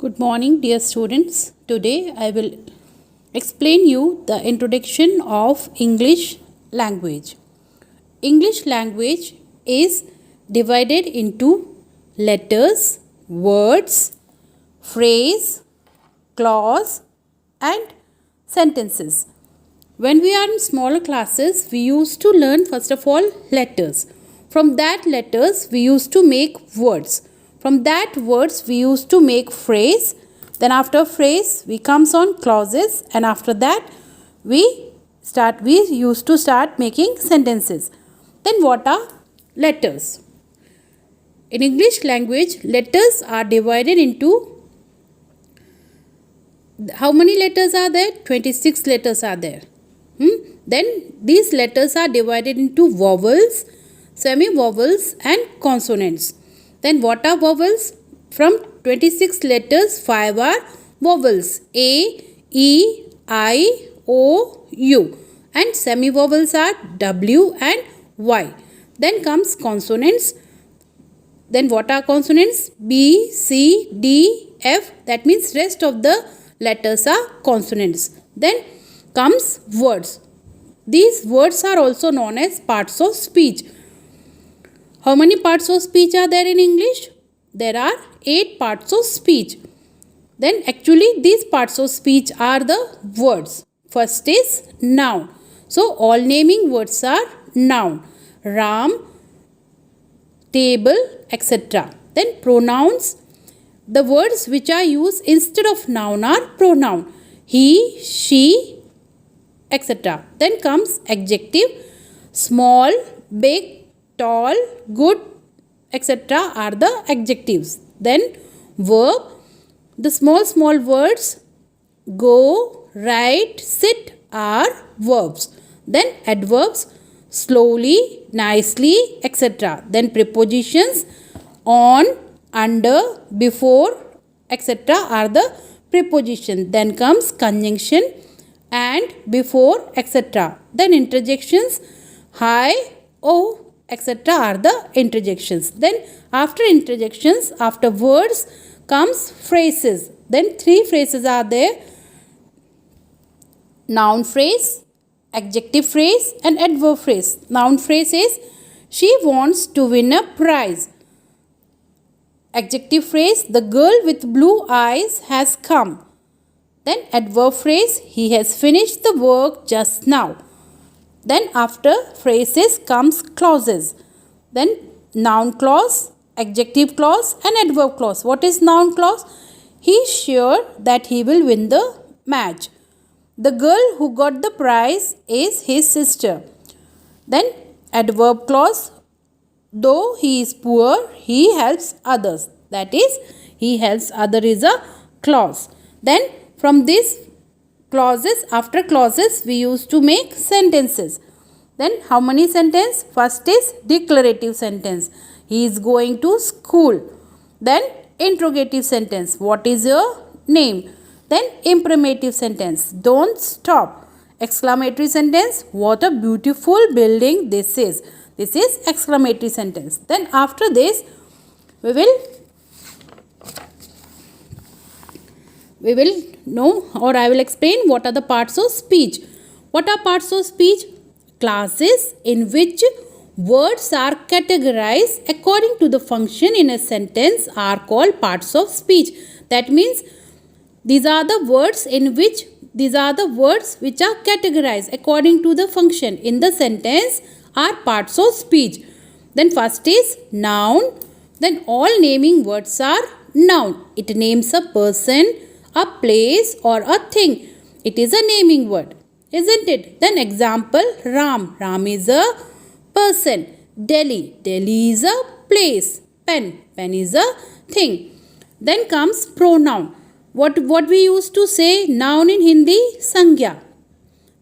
Good morning, dear students. Today I will explain you the introduction of English language. English language is divided into letters, words, phrase, clause and sentences. When we are in smaller classes, we used to learn first of all letters. From that letters, we used to make words. From that words, we used to make phrase. Then after phrase, we comes on clauses, and after that, we used to start making sentences. Then what are letters? In English language, letters are divided into, how many letters are there? 26 letters are there. Then these letters are divided into vowels, semi-vowels and consonants. Then what are vowels? From 26 letters, 5 are vowels: A, E, I, O, U. And semi-vowels are W and Y. Then comes consonants. Then what are consonants? B, C, D, F. That means rest of the letters are consonants. Then comes words. These words are also known as parts of speech. How many parts of speech are there in English? There are 8 parts of speech. Then actually these parts of speech are the words. First is noun. So all naming words are noun. Ram, table, etc. Then pronouns. The words which are used instead of noun are pronoun. He, she, etc. Then comes adjective. Small, big, tall, good, etc. are the adjectives. Then verb. The small words go, write, sit are verbs. Then adverbs. Slowly, nicely, etc. Then prepositions. On, under, before, etc. are the prepositions. Then comes conjunction. And, before, etc. Then interjections. Hi, oh, etc. are the interjections. Then after interjections, after words comes phrases. Then 3 phrases are there: noun phrase, adjective phrase and adverb phrase. Noun phrase is she wants to win a prize. Adjective phrase, the girl with blue eyes has come. Then adverb phrase, he has finished the work just now. Then after phrases comes clauses. Then noun clause, adjective clause and adverb clause. What is noun clause? He is sure that he will win the match. The girl who got the prize is his sister. Then adverb clause, though he is poor, he helps others. That is, he helps other is a clause. Then from this clauses, after clauses, we used to make sentences. Then how many sentences? First is declarative sentence. He is going to school. Then interrogative sentence. What is your name? Then imprimative sentence. Don't stop. Exclamatory sentence. What a beautiful building this is. This is exclamatory sentence. Then after this, we will know, or I will explain what are the parts of speech. What are parts of speech? Classes in which words are categorized according to the function in a sentence are called parts of speech. That means these are the words which are categorized according to the function in the sentence are parts of speech. Then first is noun. Then all naming words are noun. It names a person, a place or a thing. It is a naming word, isn't it? Then example, Ram. Ram is a person. Delhi. Delhi is a place. Pen. Pen is a thing. Then comes pronoun. What we used to say noun in Hindi? Sangya.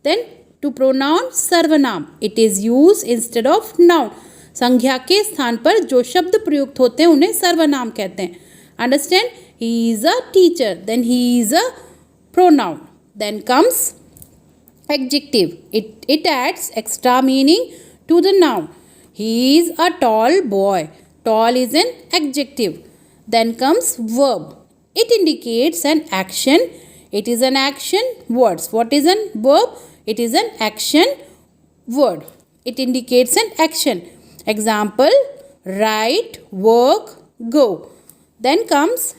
Then to pronoun सर्वनाम. It is used instead of noun. संज्ञा के स्थान पर जो शब्द प्रयुक्त होते हैं उन्हें सर्वनाम कहते हैं. Understand? He is a teacher. Then he is a pronoun. Then comes adjective. It adds extra meaning to the noun. He is a tall boy. Tall is an adjective. Then comes verb. It indicates an action. It is an action words. What is an verb? It is an action word. It indicates an action. Example, write, work, go. Then comes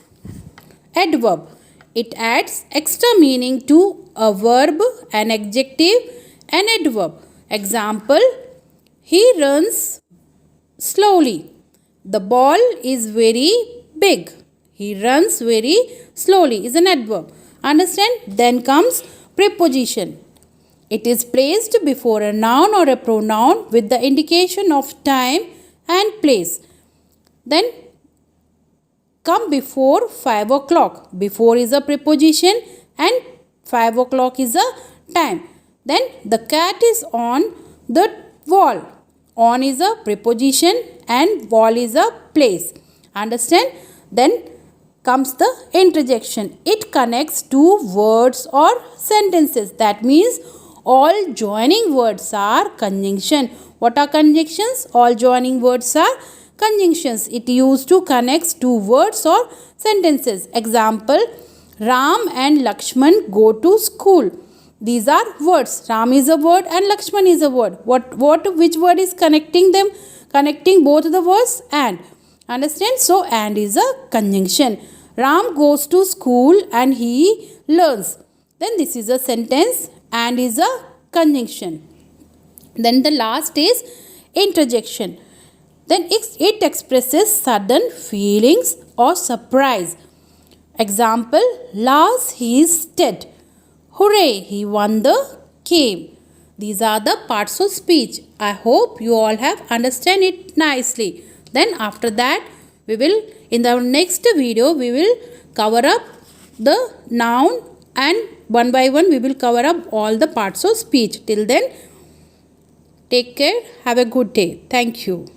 adverb. It adds extra meaning to a verb, an adjective, an adverb. Example, he runs slowly. The ball is very big. He runs very slowly is an adverb. Understand? Then comes preposition. It is placed before a noun or a pronoun with the indication of time and place. Then come before 5 o'clock. Before is a preposition and 5 o'clock is a time. Then the cat is on the wall. On is a preposition and wall is a place. Understand? Then comes the interjection. It connects two words or sentences. That means all joining words are conjunction. What are conjunctions? All joining words are conjunctions. It used to connect two words or sentences. Example, Ram and Lakshman go to school. These are words. Ram is a word and Lakshman is a word. Which word is connecting them? Connecting both the words and. Understand? So, and is a conjunction. Ram goes to school and he learns. Then this is a sentence and is a conjunction. Then the last is interjection. Then it expresses sudden feelings or surprise. Example, Lars, he is dead. Hooray, he won the game. These are the parts of speech. I hope you all have understand it nicely. Then after that, we will, in the next video, we will cover up the noun and one by one we will cover up all the parts of speech. Till then, take care. Have a good day. Thank you.